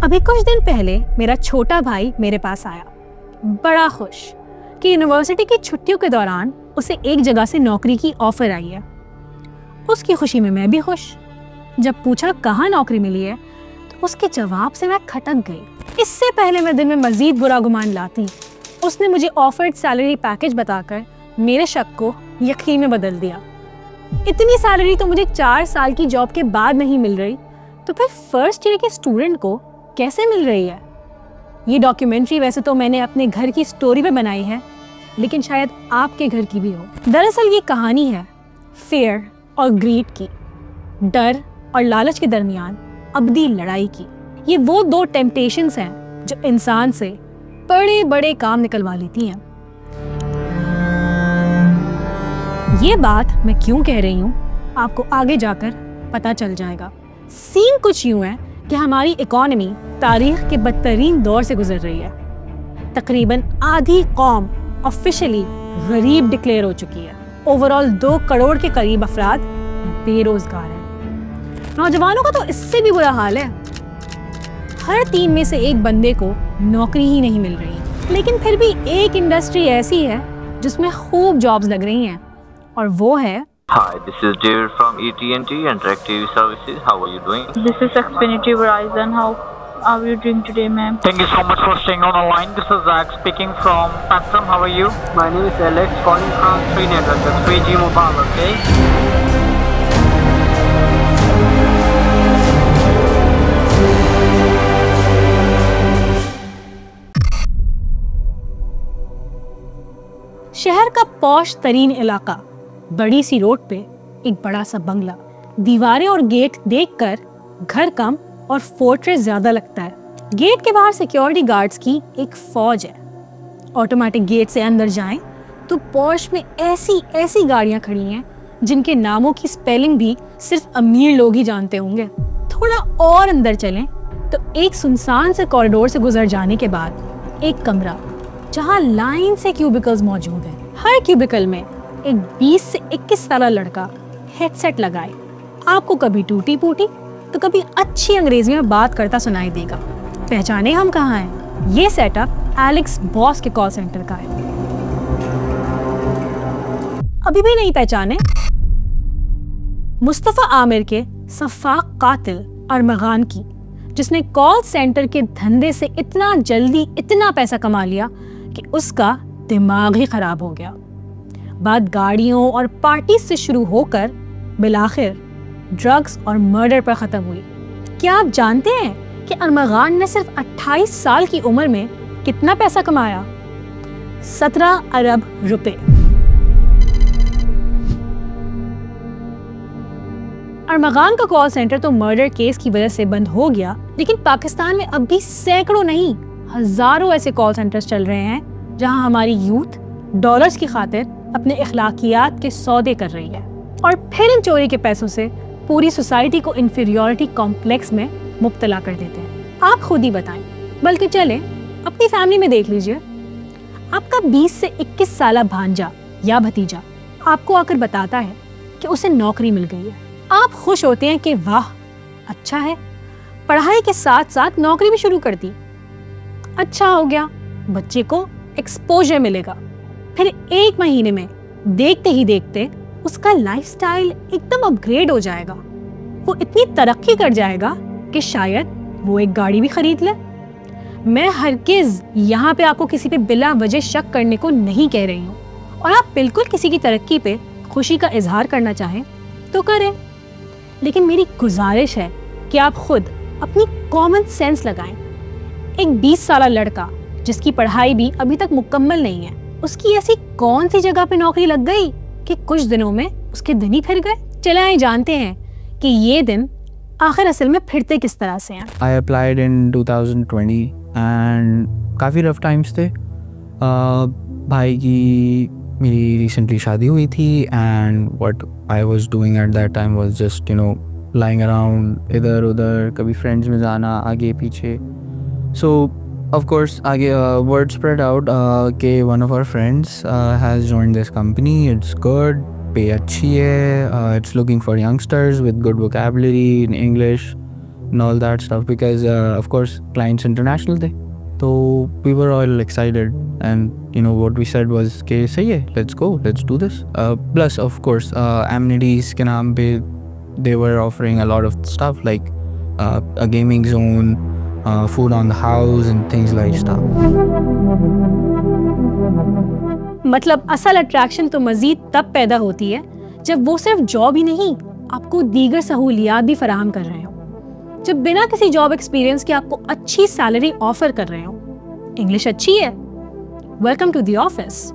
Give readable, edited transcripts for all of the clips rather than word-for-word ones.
अभी कुछ दिन पहले मेरा छोटा भाई मेरे पास आया, बड़ा खुश कि यूनिवर्सिटी की छुट्टियों के दौरान उसे एक जगह से नौकरी की ऑफर आई है। उसकी खुशी में मैं भी खुश। जब पूछा कहाँ नौकरी मिली है तो उसके जवाब से मैं खटक गई। इससे पहले मैं दिन में मजीद बुरा गुमान लाती, उसने मुझे ऑफर्ड सैलरी पैकेज बताकर मेरे शक को यकीन में बदल दिया। इतनी सैलरी तो मुझे 4 साल की जॉब के बाद नहीं मिल रही, तो फिर फर्स्ट ईयर के स्टूडेंट को कैसे मिल रही है? ये डॉक्यूमेंट्री वैसे तो मैंने अपने घर की स्टोरी पे बनाई है, लेकिन शायद आपके घर की भी हो। दरअसल ये कहानी है फेयर और ग्रीड की, डर और लालच के दरमियान अबदी लड़ाई की। ये वो 2 टेम्पटेशंस हैं जो इंसान से बड़े बड़े काम निकलवा लेती हैं। ये बात मैं क्यों कह रही हूँ आपको आगे जाकर पता चल जाएगा। सीन कुछ यूँ है कि हमारी इकॉनमी तारीख के बदतरीन दौर से गुजर रही है। तकरीबन आधी कौम ऑफिशियली गरीब डिक्लेयर हो चुकी है। ओवरऑल 2 करोड़ के करीब अफराद बेरोजगार हैं। नौजवानों का तो इससे भी बुरा हाल है। हर 3 में से 1 बंदे को नौकरी ही नहीं मिल रही। लेकिन फिर भी एक इंडस्ट्री ऐसी है जिसमें खूब जॉब्स लग रही हैं, और वो है Hi, this is David from ET&T Interactive Services. How are you doing? This is Xfinity Verizon. How are you doing today, ma'am? Thank you so much for staying on the line. This is Zach speaking from Spectrum. How are you? My name is Alex, calling from Srinagar, the 3G mobile, okay? शहर का posh तरीन इलाका, बड़ी सी road पे एक बड़ा सा बंगला। दीवारें और गेट देखकर घर कम और फोर्ट्रेस ज्यादा लगता है। गेट के बाहर सिक्योरिटी गार्ड्स की एक फौज है। ऑटोमेटिक गेट से अंदर जाएं तो पॉश में ऐसी ऐसी गाड़ियां खड़ी हैं जिनके नामों की स्पेलिंग भी सिर्फ अमीर लोग ही जानते होंगे। थोड़ा और अंदर चलें तो एक सुनसान से कॉरिडोर से गुजर जाने के बाद एक कमरा जहां लाइन से क्यूबिकल्स मौजूद हैं। हर क्यूबिकल में एक 20 से 21 साल लड़का हेडसेट लगाए आपको कभी टूटी फूटी तो कभी अच्छी अंग्रेजी में बात करता सुनाई देगा। पहचाने हम कहाँ हैं? ये सेटअप एलेक्स बॉस के कॉल सेंटर का है। अभी भी नहीं पहचाने? मुस्तफा आमिर के सफाक कातिल अरमगान की, जिसने कॉल सेंटर के धंधे से इतना जल्दी इतना पैसा कमा लिया कि उसका दिमाग ही खराब हो गया। बात गाड़ियों और पार्टी से शुरू होकर बिलाखिर ड्रग्स और मर्डर पर खत्म हुई। क्या आप जानते हैं कि अरमगान ने सिर्फ 28 साल की उम्र में कितना पैसा कमाया? 17 अरब रुपए। अरमगान का कॉल सेंटर तो मर्डर केस की वजह से बंद हो गया, लेकिन पाकिस्तान में अब भी सैकड़ों नहीं हजारों ऐसे कॉल सेंटर्स चल रहे हैं जहां हमारी यूथ डॉलर्स की खातिर अपने इखलाकियात के सौदे कर रही है और फिर इन चोरी के पैसों से पूरी सोसाइटी को इंफीरियॉरिटी कॉम्प्लेक्स में मुब्तला कर देते हैं। आप खुद ही बताएं, बल्कि चले अपनी फैमिली में देख लीजिए। आपका 20 से 21 साल भांजा या भतीजा आपको आकर बताता है कि उसे नौकरी मिल गई है। आप खुश होते हैं कि वाह अच्छा है, पढ़ाई के साथ साथ नौकरी भी शुरू कर दी, अच्छा हो गया, बच्चे को एक्सपोजर मिलेगा। फिर 1 महीने में देखते ही देखते उसका लाइफस्टाइल एकदम अपग्रेड हो जाएगा। वो इतनी तरक्की कर जाएगा कि शायद वो एक गाड़ी भी खरीद ले। मैं हरगिज़ यहाँ पे आपको किसी पे बिला वजह शक करने को नहीं कह रही हूँ, और आप बिल्कुल किसी की तरक्की पे खुशी का इजहार करना चाहें तो करें, लेकिन मेरी गुजारिश है कि आप खुद अपनी कॉमन सेंस लगाएं। एक 20 साल लड़का जिसकी पढ़ाई भी अभी तक मुकम्मल नहीं है, उसकी ऐसी कौन सी जगह पे नौकरी लग गई कि कुछ दिनों में उसके दिन ही फिर गए। चले आए जानते हैं कि ये दिन आखिर असल में फिरते किस तरह से हैं। I applied in 2020 and काफ़ी रफ टाइम्स थे। भाई की मेरी रिसेंटली शादी हुई थी and what I was doing at that time was just lying around इधर उधर, कभी फ्रेंड्स में जाना आगे पीछे। So of course आगे word spread out कि one of our friends has joined this company, it's good, pay अच्छी है, it's looking for youngsters with good vocabulary in English, and all that stuff because of course clients international थे, तो we were all excited and you know what we said was कि सही है, let's go, let's do this. Plus of course amenities के नाम पे they were offering a lot of stuff like a gaming zone, food on the house and things like stuff. मतलब असल attraction तो मजीद तब पैदा होती है जब वो सिर्फ जॉब ही नहीं, आपको दीगर सहूलियात भी फराहम कर रहे हो, जब बिना किसी जॉब एक्सपीरियंस के आपको अच्छी सैलरी ऑफर कर रहे हो, इंग्लिश अच्छी है, welcome to the office.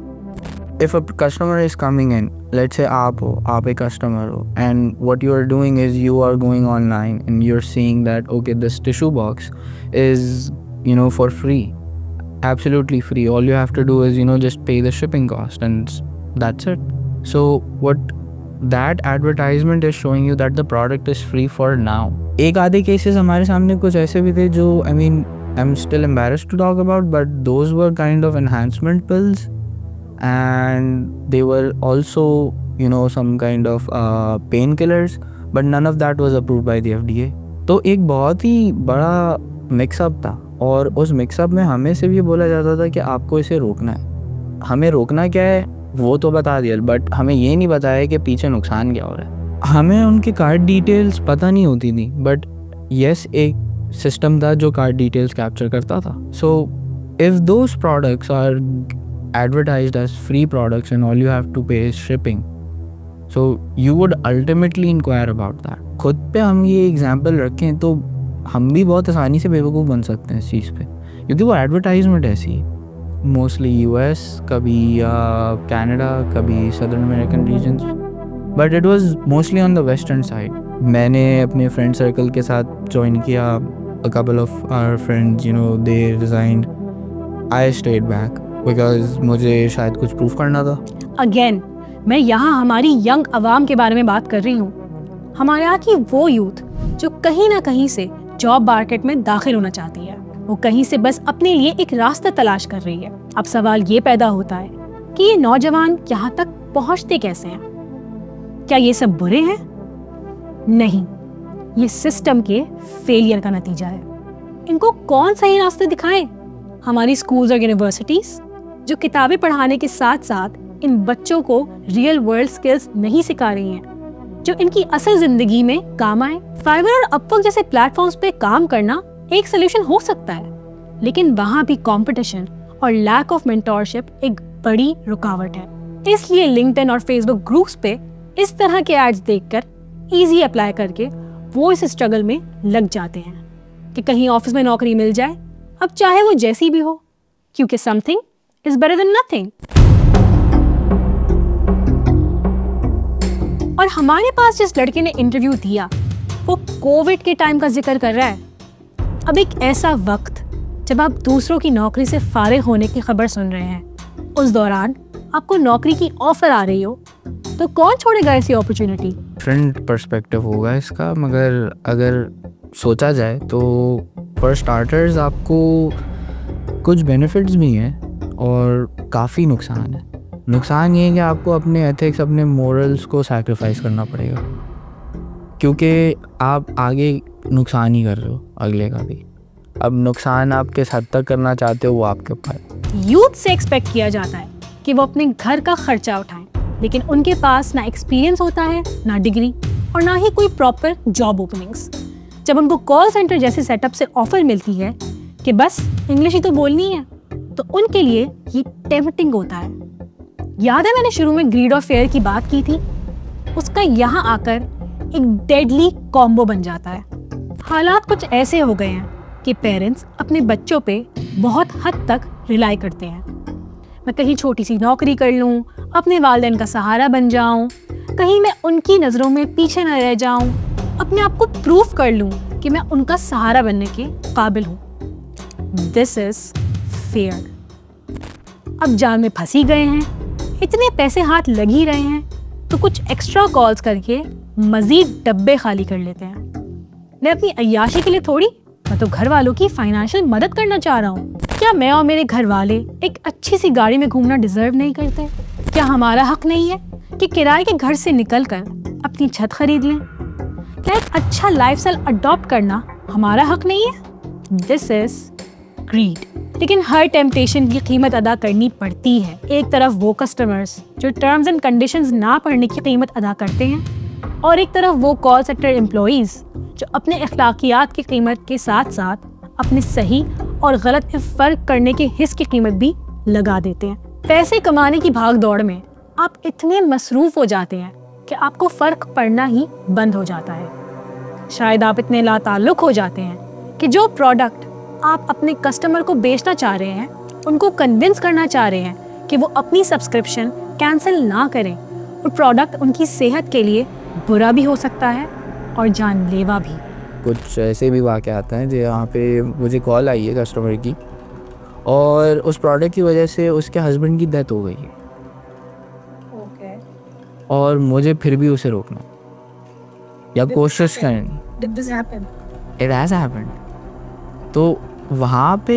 If a customer is coming in, let's say आप एक customer हो, and what you are doing is you are going online and you're seeing that okay, this tissue box is, you know, for free, absolutely free. All you have to do is, you know, just pay the shipping cost and that's it. So what that advertisement is showing you that the product is free for now. एक आधे cases हमारे सामने कुछ ऐसे भी थे जो I mean I'm still embarrassed to talk about, but those were kind of enhancement pills and they were also, you know, some kind of painkillers, but none of that was approved by the FDA. तो एक बहुत ही बड़ा mix up था और उस mix up में हमें सिर्फ ये बोला जाता था कि आपको इसे रोकना है. हमें रोकना क्या है वो तो बता दिया, बट हमें ये नहीं बताया कि पीछे नुकसान क्या हो रहा है. हमें उनके कार्ड डिटेल्स पता नहीं होती थी, बट यस एक सिस्टम था जो कार्ड डिटेल्स कैप्चर करता था. So if those products are advertised as free products and all you have to pay is shipping, so you would ultimately inquire about that. खुद पे हम ये एग्जांपल रखें तो हम भी बहुत आसानी से बेवकूफ़ बन सकते हैं इस चीज़ पे, क्योंकि वो एडवर्टाइजमेंट ऐसी है. मोस्टली यूएस, कभी कनाडा, कभी southern American regions, but it was mostly on the western side. मैंने अपने फ्रेंड सर्कल के साथ ज्वाइन किया, a couple of our friends, you know, they resigned, I stayed back because मुझे शायद कुछ प्रूफ करना था. अगेन मैं यहाँ हमारी यंग अवाम के बारे में बात कर रही हूँ, हमारे यहाँ की वो यूथ जो कहीं ना कहीं से जॉब मार्केट में दाखिल होना चाहती है, वो कहीं से बस अपने लिए एक रास्ता तलाश कर रही है. अब सवाल ये पैदा होता है कि ये नौजवान यहाँ तक पहुँचते कैसे हैं? क्या ये सब बुरे हैं? नहीं, ये सिस्टम के फेलियर का नतीजा है. इनको कौन सही रास्ते दिखाएं? हमारी स्कूल्स और यूनिवर्सिटीज जो किताबें पढ़ाने के साथ साथ इन बच्चों को रियल वर्ल्ड स्किल्स नहीं सिखा रही हैं जो इनकी असल जिंदगी में काम आए. फाइवर और अपवर्क जैसे प्लेटफॉर्म्स पे काम करना एक सोल्यूशन हो सकता है, लेकिन वहाँ भी कंपटीशन और लैक ऑफ मेंटोरशिप एक बड़ी रुकावट है. इसलिए लिंक्डइन और फेसबुक ग्रुप्स पे इस तरह के एड्स देखकर इजी अप्लाई करके वो इस स्ट्रगल में लग जाते हैं कि कहीं ऑफिस में नौकरी मिल जाए, अब चाहे वो जैसी भी हो, क्योंकि something is better than nothing. और हमारे पास जिस लड़के ने इंटरव्यू दिया वो कोविड के टाइम का जिक्र कर रहा है. अब एक ऐसा वक्त जब आप दूसरों की नौकरी से फारिग होने की खबर सुन रहे हैं, उस दौरान आपको नौकरी की ऑफर आ रही हो, तो कौन छोड़ेगा ऐसी अपॉर्चुनिटी? डिफरेंट पर्सपेक्टिव होगा इसका, मगर अगर सोचा जाए तो फॉर स्टार्टर्स आपको कुछ बेनिफिट्स भी हैं और काफ़ी नुकसान है. नुकसान ये है कि आपको अपने एथिक्स, अपने मोरल्स को सैक्रिफाइस करना पड़ेगा, क्योंकि आप आगे नुकसान ही कर रहे हो अगले का भी. अब नुकसान आप किस हद तक करना चाहते हो वो आपके ऊपर. यूथ से एक्सपेक्ट किया जाता है कि वो अपने घर का खर्चा उठाएं, लेकिन उनके पास ना एक्सपीरियंस होता है, ना डिग्री और ना ही कोई प्रॉपर जॉब ओपनिंग्स. जब उनको कॉल सेंटर जैसे सेटअप से ऑफर मिलती है कि बस इंग्लिश ही तो बोलनी है, तो उनके लिए ये टेम्पटिंग होता है. याद है मैंने शुरू में ग्रीड और फेयर की बात की थी, उसका यहाँ आकर एक डेडली कॉम्बो बन जाता है. हालात कुछ ऐसे हो गए हैं कि पेरेंट्स अपने बच्चों पे बहुत हद तक रिलाई करते हैं. मैं कहीं छोटी सी नौकरी कर लूँ, अपने वालिदैन का सहारा बन जाऊँ, कहीं मैं उनकी नज़रों में पीछे न रह जाऊँ, अपने आप को प्रूफ कर लूँ कि मैं उनका सहारा बनने के काबिल हूँ. This is fair. अब जाल में फंसी गए हैं, इतने पैसे हाथ लग ही रहे हैं, तो कुछ एक्स्ट्रा कॉल्स करके मजीद डब्बे खाली कर लेते हैं. मैं अपनी अय्याशी के लिए थोड़ी, मैं तो घर वालों की फाइनेंशियल मदद करना चाह रहा हूँ. क्या मैं और मेरे घर वाले एक अच्छी सी गाड़ी में घूमना डिजर्व नहीं करते? क्या हमारा हक नहीं है कि किराए के घर से निकलकर अपनी छत खरीद लें? क्या एक अच्छा लाइफस्टाइल अडॉप्ट करना हमारा हक नहीं है? This is greed. लेकिन हर टेम्पटेशन की कीमत अदा करनी पड़ती है। एक तरफ वो कस्टमर्स जो टर्म्स एंड कंडीशंस ना पढ़ने की कीमत अदा करते हैं, और एक तरफ वो कॉल सेक्टर एम्प्लॉइज़ जो अपने अखलाकियात की कीमत के साथ साथ अपने सही और गलत में फ़र्क करने के हिस्स की कीमत भी लगा देते हैं। पैसे कमाने की भाग दौड़ में आप इतने मसरूफ़ हो जाते हैं कि आपको फ़र्क पड़ना ही बंद हो जाता है। शायद आप इतने लाताल्लुक़ हो जाते हैं कि जो प्रोडक्ट आप अपने कस्टमर को बेचना चाह रहे हैं, उनको कन्विंस करना चाह रहे हैं कि वो अपनी सब्सक्रिप्शन कैंसिल ना करें, और प्रोडक्ट उनकी सेहत के लिए बुरा भी हो सकता है और जानलेवा भी। कुछ ऐसे भी वाक़यात हैं जहाँ पे मुझे कॉल आई है कस्टमर की, और उस प्रोडक्ट की वजह से उसके हस्बैंड की डेथ हो गई है। और मुझे फिर भी उसे रोकना या कोशिश करनी। It has happened. तो वहाँ पे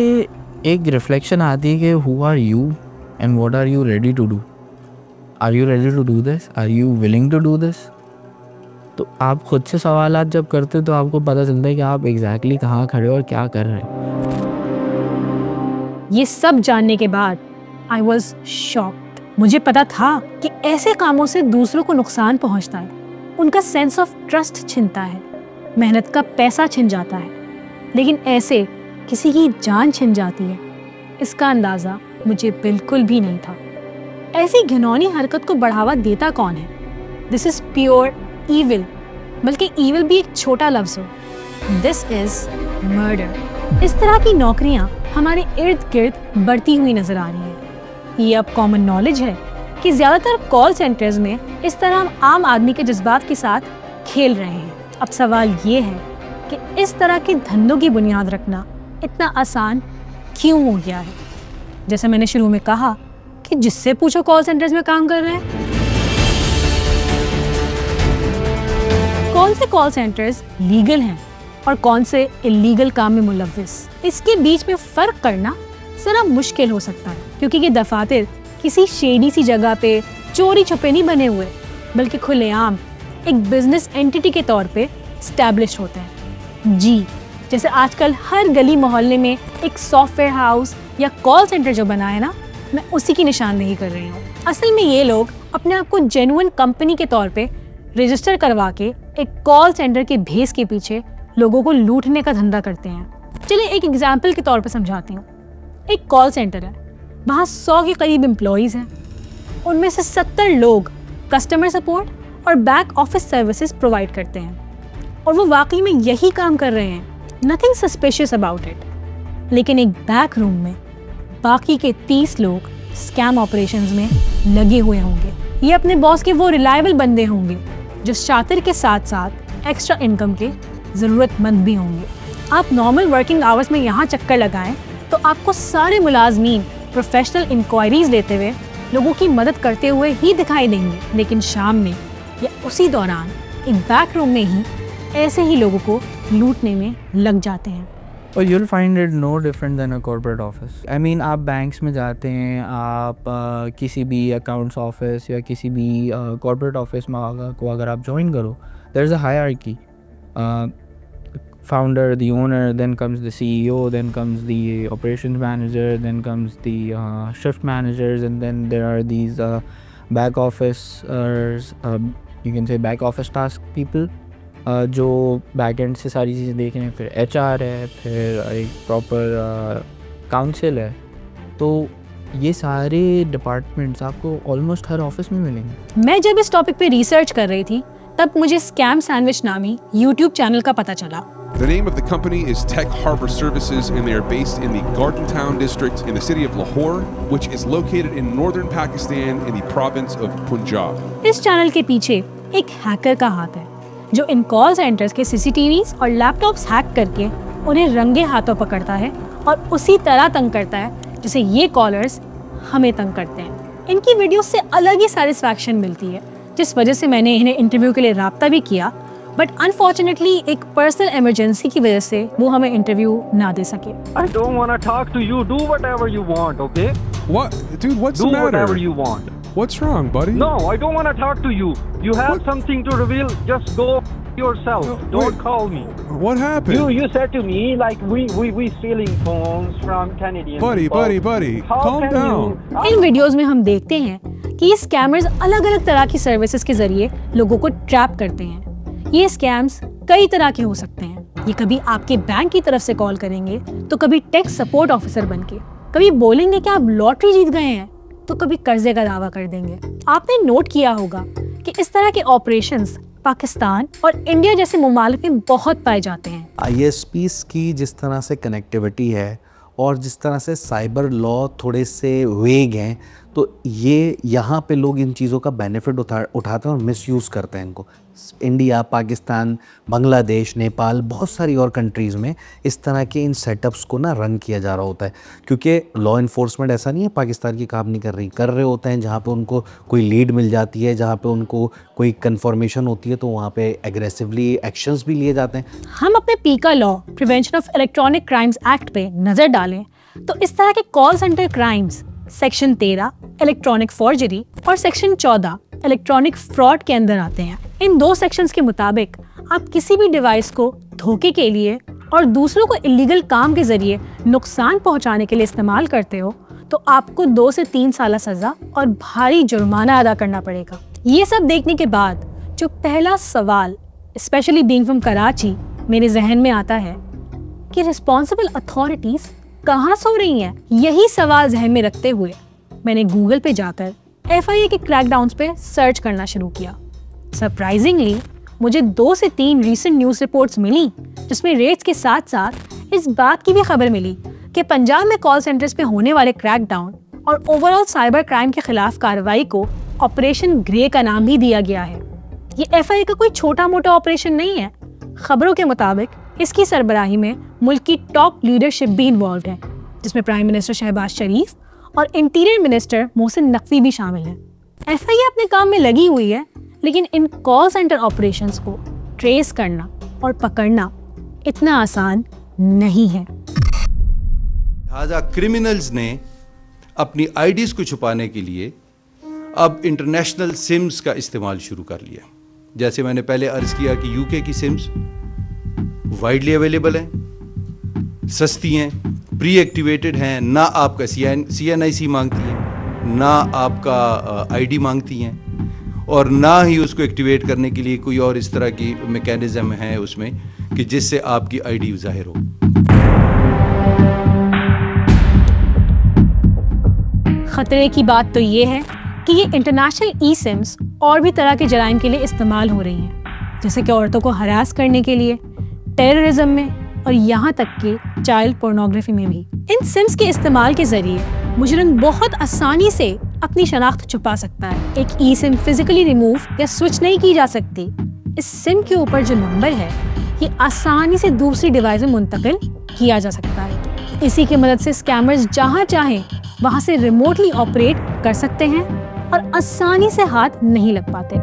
एक रिफ्लेक्शन आती है कि who are you and what are you ready to do. Are you ready to do this? Are you willing to do this? तो आप खुद से सवालात जब करते तो आपको पता चलता है कि आप एग्जैक्टली कहाँ खड़े हो और क्या कर रहे हैं। ये सब जानने के बाद आई वॉज शॉक्ड। मुझे पता था कि ऐसे कामों से दूसरों को नुकसान पहुंचता है, उनका सेंस ऑफ ट्रस्ट छिनता है, मेहनत का पैसा छिन जाता है, लेकिन ऐसे किसी की जान छिन जाती है, इसका अंदाज़ा मुझे बिल्कुल भी नहीं था। ऐसी घिनौनी हरकत को बढ़ावा देता कौन है? दिस इज़ प्योर ईविल, बल्कि ईविल भी एक छोटा लफ्ज़ हो। This is murder. इस तरह की नौकरियां हमारे इर्द गिर्द बढ़ती हुई नज़र आ रही हैं। ये अब कॉमन नॉलेज है कि ज़्यादातर कॉल सेंटर्स में इस तरह हम आम आदमी के जज्बात के साथ खेल रहे हैं। अब सवाल ये है कि इस तरह के धंधों की बुनियाद रखना इतना आसान क्यों हो गया है? जैसे मैंने शुरू में कहा कि जिससे पूछो कॉल सेंटर्स में काम कर रहे हैं। कौन से कॉल सेंटर्स लीगल हैं और कौन से इलीगल काम में मुलव्विस, इसके बीच में फ़र्क करना ज़रा मुश्किल हो सकता है, क्योंकि ये दफातर किसी शेडी सी जगह पे चोरी छुपे नहीं बने हुए, बल्कि खुलेआम एक बिजनेस एंटिटी के तौर पे स्टैब्लिश होते हैं। जी, जैसे आजकल हर गली मोहल्ले में एक सॉफ्टवेयर हाउस या कॉल सेंटर जो बना है ना, मैं उसी की निशानदेही कर रही हूँ। असल में ये लोग अपने आप को जेन्युइन कंपनी के तौर पे रजिस्टर करवा के एक कॉल सेंटर के भेस के पीछे लोगों को लूटने का धंधा करते हैं। चलिए एक एग्जाम्पल के तौर पे समझाती हूँ। एक कॉल सेंटर है, वहाँ 100 के करीब एम्प्लॉयज़ हैं, उनमें से 70 लोग कस्टमर सपोर्ट और बैक ऑफिस सर्विसेज प्रोवाइड करते हैं, और वो वाकई में यही काम कर रहे हैं। Nothing suspicious about it. लेकिन एक बैक रूम में बाकी के 30 लोग स्कैम ऑपरेशंस में लगे हुए होंगे। ये अपने बॉस के वो रिलायबल बंदे होंगे जो शातिर के साथ साथ एक्स्ट्रा इनकम के ज़रूरतमंद भी होंगे। आप नॉर्मल वर्किंग आवर्स में यहाँ चक्कर लगाएं तो आपको सारे मुलाजमीन प्रोफेशनल इंक्वायरीज लेते हुए लोगों की मदद करते हुए ही दिखाई देंगे, लेकिन शाम में या उसी दौरान एक बैक रूम में ही ऐसे ही लोगों को लूटने में लग जाते हैं। और you'll find it no different than a corporate office. I mean, आप बैंक्स में जाते हैं, आप किसी भी अकाउंट्स ऑफिस या किसी भी कॉर्पोरेट ऑफिस में को अगर आप ज्वाइन करो, there is a hierarchy. Founder, the owner, then comes the CEO, then comes the operations manager, then comes the shift managers, and then there are these back officers, you can say back office task people, जो back and से सारी चीज़ें देख रहे हैं। फिर HR है, फिर एक प्रॉपर काउंसिल है। तो ये सारे डिपार्टमेंट्स आपको ऑलमोस्ट हर ऑफिस में मिलेंगे। मैं जब इस टॉपिक पे रिसर्च कर रही थी तब मुझे स्कैम सैंडविच नामी YouTube चैनल का पता चला। The name of the company is Tech Harbor Services, and they are based in the Garden Town district in the city of Lahore, which is located in northern Pakistan in the province of Punjab. इस channel के पीछे एक hacker का हाथ है जो इन call centres के CCTVs और लैपटॉप्स हैक करके उन्हें रंगे हाथों पकड़ता है और उसी तरह तंग करता है जैसे ये कॉलर्स हमें तंग करते हैं। इनकी वीडियो से अलग ही सेटिस्फैक्शन मिलती है, जिस वजह से मैंने इन्हें इंटरव्यू के लिए राब्ता भी किया, बट अनफॉर्चुनेटली एक पर्सनल इमरजेंसी की वजह से वो हमें इंटरव्यू ना दे सके। I don't want to talk to you. Do whatever you want, okay? What? Dude, what's Do the matter? whatever you want. What's wrong, buddy? No, I don't want to talk to you. You have What? something to reveal, just go. yourself. Don't call me. What happened? You said to me like we stealing phones from Canadian Buddy, people. buddy, How calm can down. In videos में हम देखते हैं कि ये scammers अलग अलग तरह की सर्विसेज के जरिए लोगों को ट्रैप करते हैं। ये स्कैम्स कई तरह के हो सकते हैं। ये कभी आपके बैंक की तरफ से कॉल करेंगे, तो कभी टेक सपोर्ट ऑफिसर बनके, कभी बोलेंगे कि आप लॉटरी जीत गए हैं, तो कभी कर्जे का दावा कर देंगे। आपने नोट किया होगा कि इस तरह के ऑपरेशंस पाकिस्तान और इंडिया जैसे ममालिक में बहुत पाए जाते हैं। ISPs की जिस तरह से कनेक्टिविटी है और जिस तरह से साइबर लॉ थोड़े से वेग हैं, तो ये यहाँ पे लोग इन चीज़ों का बेनिफिट उठाते हैं और मिसयूज़ करते हैं इनको। इंडिया, पाकिस्तान, बांग्लादेश, नेपाल, बहुत सारी और कंट्रीज़ में इस तरह के इन सेटअप्स को ना रन किया जा रहा होता है, क्योंकि लॉ इन्फोर्समेंट ऐसा नहीं है पाकिस्तान की काम नहीं कर रहे होते हैं। जहाँ पे उनको कोई लीड मिल जाती है, जहाँ पे उनको कोई कन्फर्मेशन होती है, तो वहाँ पे एग्रेसिवली एक्शंस भी लिए जाते हैं। हम अपने पीका law prevention of electronic crimes act पे नज़र डालें तो इस तरह के call centre crimes section 13 electronic forgery और सेक्शन 14 इलेक्ट्रॉनिक फ्रॉड के अंदर आते हैं। इन दो सेक्शंस के मुताबिक आप किसी भी डिवाइस को धोखे के लिए और दूसरों को इलीगल काम के जरिए नुकसान पहुंचाने के लिए इस्तेमाल करते हो, तो आपको 2 से 3 साल सजा और भारी जुर्माना अदा करना पड़ेगा। ये सब देखने के बाद जो पहला सवाल, स्पेशली बीइंग फ्रॉम कराची, मेरे जहन में आता है कि रिस्पॉन्सिबल अथॉरिटीज कहाँ सो रही हैं। यही सवाल जहन में रखते हुए मैंने गूगल पे जाकर FIA के क्रैकडाउन्स पे सर्च करना शुरू किया। सरप्राइजिंगली मुझे 2 से 3 रीसेंट न्यूज़ रिपोर्ट्स मिली, जिसमें रेट्स के साथ साथ इस बात की भी खबर मिली कि पंजाब में कॉल सेंटर्स पे होने वाले क्रैकडाउन और ओवरऑल साइबर क्राइम के खिलाफ कार्रवाई को ऑपरेशन ग्रे का नाम भी दिया गया है। ये FIA का कोई छोटा मोटा ऑपरेशन नहीं है। खबरों के मुताबिक इसकी सरबराही में मुल्क की टॉप लीडरशिप भी इन्वॉल्व है, जिसमें प्राइम मिनिस्टर शहबाज शरीफ और इंटीरियर मिनिस्टर मोहसिन नकवी भी शामिल हैं। FIA अपने काम में लगी हुई है, लेकिन इन कॉल सेंटर ऑपरेशंस को ट्रेस करना और पकड़ना इतना आसान नहीं है। लिहाजा क्रिमिनल्स ने अपनी आईडीज को छुपाने के लिए अब इंटरनेशनल सिम्स का इस्तेमाल शुरू कर लिया। जैसे मैंने पहले अर्ज किया कि यूके की सिम्स वाइडली अवेलेबल हैं, सस्ती हैं, प्री एक्टिवेटेड हैं, ना आपका CNIC मांगती है, ना आपका ID मांगती हैं, और ना ही उसको एक्टिवेट करने के लिए कोई और इस तरह की मैकेनिज्म है उसमें कि जिससे आपकी ID ज़ाहिर हो। खतरे की बात तो ये है कि ये इंटरनेशनल सिम्स और भी तरह के जराइम के लिए इस्तेमाल हो रही हैं, जैसे कि औरतों को हरास करने के लिए, टेररिज्म में और यहाँ तक कि चाइल्ड पोर्नोग्राफी में भी। इन सिम्स के इस्तेमाल के जरिए मुजरिम बहुत आसानी से अपनी शनाख्त छुपा सकता है। एक सिम फिजिकली रिमूव या स्विच नहीं की जा सकती। इस सिम के ऊपर जो नंबर है ये आसानी से दूसरी डिवाइस में मुंतकिल किया जा सकता है। इसी की मदद से स्कैमर्स जहाँ चाहें वहाँ से रिमोटली ऑपरेट कर सकते हैं और आसानी से हाथ नहीं लग पाते।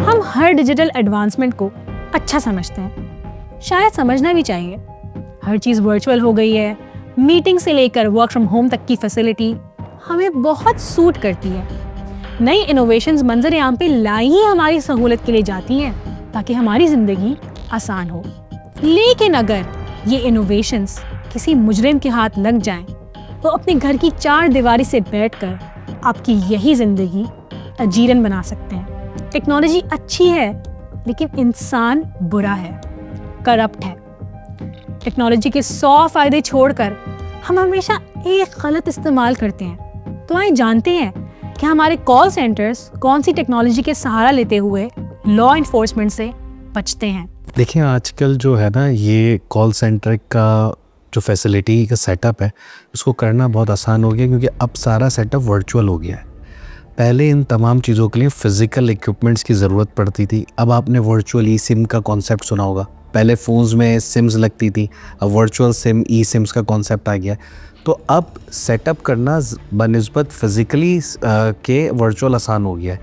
हम हर डिजिटल एडवांसमेंट को अच्छा समझते हैं, शायद समझना भी चाहिए। हर चीज़ वर्चुअल हो गई है। मीटिंग से लेकर वर्क फ्रॉम होम तक की फैसिलिटी हमें बहुत सूट करती है। नई इनोवेशंस मंजर आम पे लाई ही हमारी सहूलत के लिए जाती हैं ताकि हमारी ज़िंदगी आसान हो। लेकिन अगर ये इनोवेशंस किसी मुजरिम के हाथ लग जाएं, तो अपने घर की 4 दीवारी से बैठकर आपकी यही ज़िंदगी अजीरन बना सकते हैं। टेक्नोलॉजी अच्छी है, लेकिन इंसान बुरा है, करप्ट है। टेक्नोलॉजी के 100 फायदे छोड़कर हम हमेशा एक गलत इस्तेमाल करते हैं। तो आइए जानते हैं कि हमारे कॉल सेंटर्स कौन सी टेक्नोलॉजी के सहारा लेते हुए लॉ इन्फोर्समेंट से बचते हैं। देखिए, आजकल जो है ना, ये कॉल सेंटर का जो फैसिलिटी का सेटअप है उसको करना बहुत आसान हो गया, क्योंकि अब सारा सेटअप वर्चुअल हो गया है। पहले इन तमाम चीज़ों के लिए फ़िज़िकल इक्विपमेंट्स की ज़रूरत पड़ती थी। अब आपने वर्चुअल सिम का कॉन्सेप्ट सुना होगा। पहले फ़ोन्स में सिम्स लगती थी, अब वर्चुअल सिम सिम्स का कॉन्सेप्ट आ गया। तो अब सेटअप करना बनिस्बत फ़िज़िकली के वर्चुअल आसान हो गया है।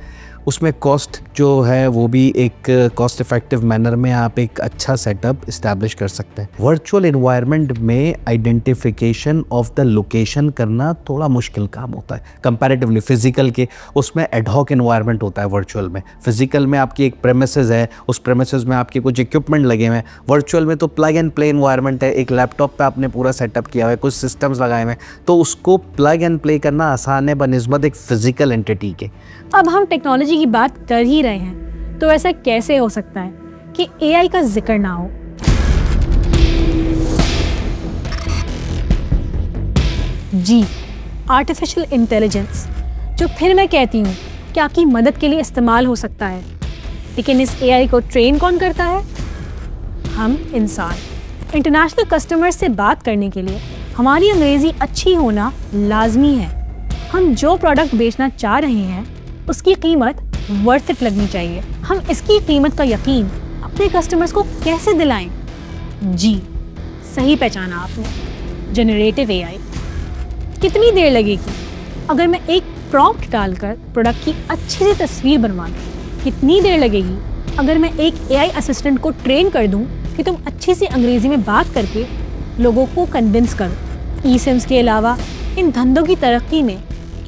उसमें कॉस्ट जो है वो भी एक कॉस्ट इफेक्टिव मैनर में आप एक अच्छा सेटअप इस्टेब्लिश कर सकते हैं। वर्चुअल एनवायरनमेंट में आइडेंटिफिकेशन ऑफ द लोकेशन करना थोड़ा मुश्किल काम होता है कंपैरेटिवली फिजिकल के। उसमें एडहॉक एनवायरनमेंट होता है वर्चुअल में। फिजिकल में आपकी एक प्रेमिसेस है, उस प्रेमिसेस में आपके कुछ इक्विपमेंट लगे हुए हैं। वर्चुअल में तो प्लग एंड प्ले एनवायरनमेंट है, एक लैपटॉप पे आपने पूरा सेटअप किया हुआ है, कुछ सिस्टम्स लगाए हुए हैं, तो उसको प्लग एंड प्ले करना आसान है बनिस्बत एक फिजिकल एंटिटी के। अब हम टेक्नोलॉजी की बात कर ही रहे हैं, तो ऐसा कैसे हो सकता है कि एआई का जिक्र ना हो? जी, आर्टिफिशियल इंटेलिजेंस, जो फिर मैं कहती हूँ कि आपकी मदद के लिए इस्तेमाल हो सकता है, लेकिन इस एआई को ट्रेन कौन करता है? हम इंसान। इंटरनेशनल कस्टमर्स से बात करने के लिए हमारी अंग्रेज़ी अच्छी होना लाजमी है। हम जो प्रोडक्ट बेचना चाह रहे हैं उसकी कीमत वर्थ इट लगनी चाहिए। हम इसकी कीमत का यकीन अपने कस्टमर्स को कैसे दिलाएं? जी, सही पहचाना आपने, जनरेटिव एआई। कितनी देर लगेगी अगर मैं एक प्रॉम्प्ट डालकर प्रोडक्ट की अच्छी सी तस्वीर बनवा दूँ? कितनी देर लगेगी अगर मैं एक एआई असिस्टेंट को ट्रेन कर दूँ कि तुम अच्छी सी अंग्रेज़ी में बात करके लोगों को कन्विंस करो? ई सिम्स के अलावा इन धंधों की तरक्की में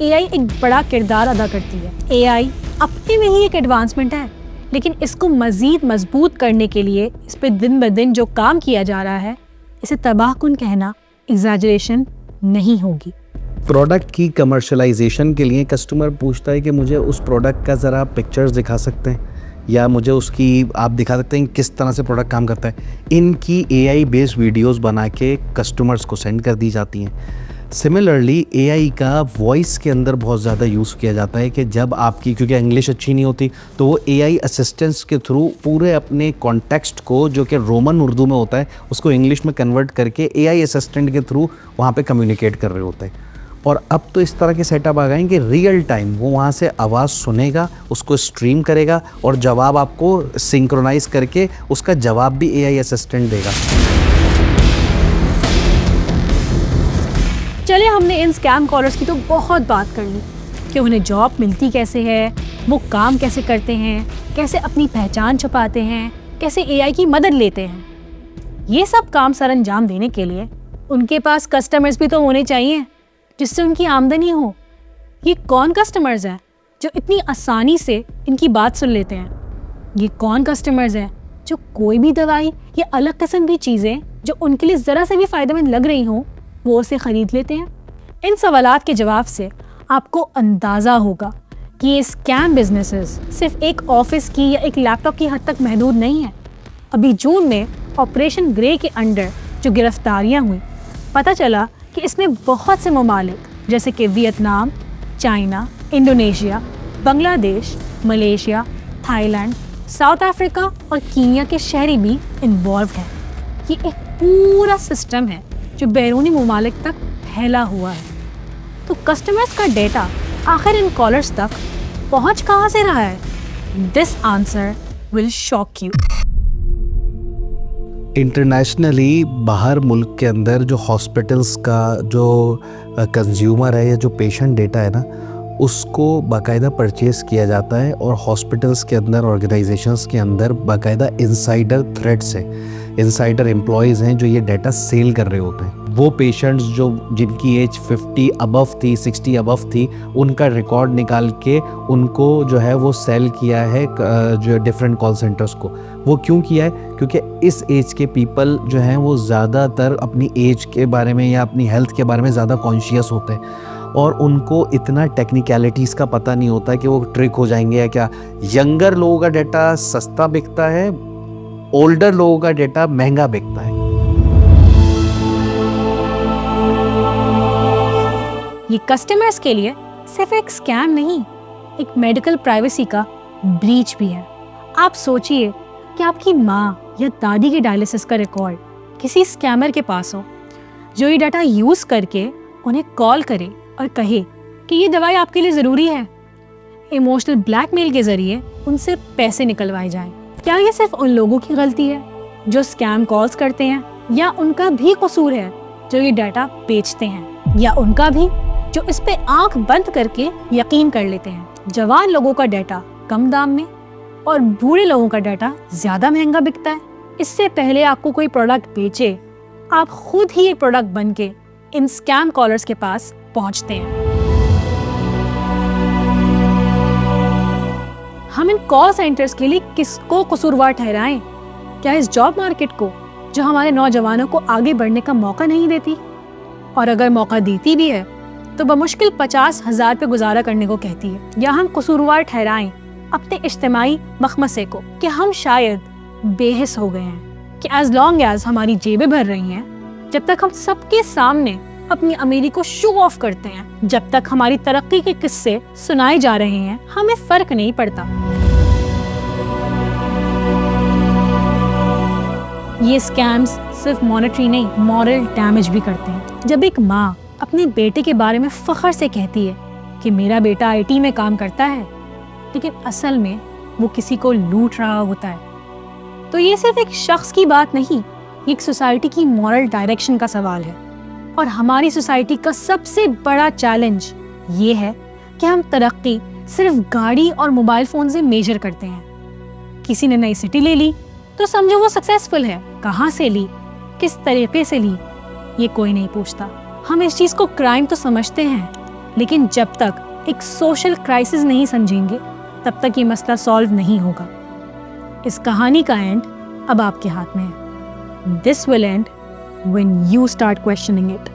एआई एक बड़ा किरदार अदा करती है। एआई अपने में ही एक एडवांसमेंट है, लेकिन इसको मज़ीद मजबूत करने के लिए इस पर दिन ब दिन जो काम किया जा रहा है, इसे तबाहकुन कहना एग्जैजरेशन नहीं होगी। प्रोडक्ट की कमर्शलाइजेशन के लिए कस्टमर पूछता है कि मुझे उस प्रोडक्ट का ज़रा पिक्चर्स दिखा सकते हैं, या मुझे उसकी आप दिखा सकते हैं किस तरह से प्रोडक्ट काम करता है। इनकी एआई बेस्ड वीडियोस बना के कस्टमर्स को सेंड कर दी जाती हैं। सिमिलरली एआई का वॉइस के अंदर बहुत ज़्यादा यूज़ किया जाता है कि जब आपकी, क्योंकि इंग्लिश अच्छी नहीं होती, तो वो एआई असिस्टेंट्स के थ्रू पूरे अपने कॉन्टेक्स्ट को, जो कि रोमन उर्दू में होता है, उसको इंग्लिश में कन्वर्ट करके एआई असिस्टेंट के थ्रू वहाँ पे कम्युनिकेट कर रहे होते हैं। और अब तो इस तरह के सेटअप आ गए हैं कि रियल टाइम वो वहाँ से आवाज़ सुनेगा, उसको स्ट्रीम करेगा और जवाब आपको सिंक्रोनाइज करके उसका जवाब भी एआई असिस्टेंट देगा। चलिए, हमने इन स्कैम कॉलर्स की तो बहुत बात कर ली कि उन्हें जॉब मिलती कैसे है, वो काम कैसे करते हैं, कैसे अपनी पहचान छुपाते हैं, कैसे एआई की मदद लेते हैं। ये सब काम सर अंजाम देने के लिए उनके पास कस्टमर्स भी तो होने चाहिए जिससे उनकी आमदनी हो। ये कौन कस्टमर्स हैं जो इतनी आसानी से इनकी बात सुन लेते हैं? ये कौन कस्टमर्स हैं जो कोई भी दवाई या अलग किस्म की चीज़ें जो उनके लिए ज़रा से भी फ़ायदेमंद लग रही हों वो उसे ख़रीद लेते हैं? इन सवालात के जवाब से आपको अंदाज़ा होगा कि ये स्कैम बिजनेसेस सिर्फ एक ऑफिस की या एक लैपटॉप की हद तक महदूद नहीं है। अभी जून में ऑपरेशन ग्रे के अंडर जो गिरफ्तारियां हुई, पता चला कि इसमें बहुत से ममालिक जैसे कि Vietnam, China, Indonesia, Bangladesh, Malaysia, Thailand, south Africa और कीनिया के शहरी भी इन्वॉल्व हैं। ये एक पूरा सिस्टम है जो बैरूनी ममालिक तक फैला हुआ है। तो कस्टमर्स का डेटा आखिर इन कॉलर्स तक पहुंच कहां से रहा है? This answer will shock you. Internationally बाहर मुल्क के अंदर जो हॉस्पिटल्स का जो कंज्यूमर है या जो पेशेंट डेटा है ना, उसको बाकायदा परचेज़ किया जाता है और हॉस्पिटल्स के अंदर, ऑर्गेनाइजेशंस के अंदर बाकायदा इंसाइडर थ्रेड्स हैं, इंसाइडर एम्प्लॉयज़ हैं जो ये डाटा सेल कर रहे होते हैं। वो पेशेंट्स जो जिनकी एज 50 अबव थी, 60 अबव थी, उनका रिकॉर्ड निकाल के उनको जो है वो सेल किया है जो डिफरेंट कॉल सेंटर्स को। वो क्यों किया है? क्योंकि इस एज के पीपल जो हैं वो ज़्यादातर अपनी एज के बारे में या अपनी हेल्थ के बारे में ज़्यादा कॉन्शियस होते हैं और उनको इतना टेक्निकलिटीज़ का पता नहीं होता कि वो ट्रिक हो जाएंगे या क्या। यंगर लोगों का डाटा सस्ता बिकता है, ओल्डर लोगों का डाटा महंगा बिकता है। ये कस्टमर्स के लिए सिर्फ एक स्कैम नहीं, एक मेडिकल प्राइवेसी का ब्रीच भी है। आप सोचिए कि आपकी माँ या दादी के डायलिसिस का रिकॉर्ड किसी स्कैमर के पास हो जो ये डाटा यूज़ करके उन्हें कॉल करे और कहे कि ये दवाई आपके लिए ज़रूरी है। इमोशनल ब्लैकमेल के ज़रिए उनसे पैसे निकलवाए जाएं। क्या ये सिर्फ उन लोगों की गलती है जो स्कैम कॉल्स करते हैं, या उनका भी कसूर है जो ये डाटा बेचते हैं, या उनका भी जो इस पे आंख बंद करके यकीन कर लेते हैं? जवान लोगों का डाटा कम दाम में और बूढ़े लोगों का डाटा ज़्यादा महंगा बिकता है। इससे पहले आपको कोई प्रोडक्ट बेचे, आप खुद ही एक प्रोडक्ट बन के इन स्कैम कॉलर्स के पास पहुंचते हैं। हम इन कॉल सेंटर्स के लिए किसको कसूरवार ठहराएं? क्या इस जॉब मार्केट को, जो हमारे नौजवानों को आगे बढ़ने का मौका नहीं देती, और अगर मौका देती भी है तो बमुश्किल 50,000 पे गुजारा करने को कहती है? या हम कसूरवार ठहराएं अपने इज्तिमाई मखमसे को कि हम शायद बेहिस हो गए हैं कि एज लॉन्ग एज हमारी जेबें भर रही हैं, जब तक हम सबके सामने अपनी अमीरी को शो ऑफ करते हैं, जब तक हमारी तरक्की के किस्से सुनाए जा रहे हैं, हमें फर्क नहीं पड़ता। ये स्कैम्स सिर्फ मॉनेटरी नहीं, मॉरल डैमेज भी करते हैं। जब एक माँ अपने बेटे के बारे में फख्र से कहती है कि मेरा बेटा आईटी में काम करता है, लेकिन असल में वो किसी को लूट रहा होता है, तो ये सिर्फ एक शख्स की बात नहीं, ये एक सोसाइटी की मॉरल डायरेक्शन का सवाल है। और हमारी सोसाइटी का सबसे बड़ा चैलेंज ये है कि हम तरक्की सिर्फ गाड़ी और मोबाइल फ़ोन से मेजर करते हैं। किसी ने नई सिटी ले ली तो समझो वो सक्सेसफुल है, कहाँ से ली, किस तरीके से ली, ये कोई नहीं पूछता। हम इस चीज़ को क्राइम तो समझते हैं, लेकिन जब तक एक सोशल क्राइसिस नहीं समझेंगे तब तक ये मसला सॉल्व नहीं होगा। इस कहानी का एंड अब आपके हाथ में है। This will and when you start questioning it.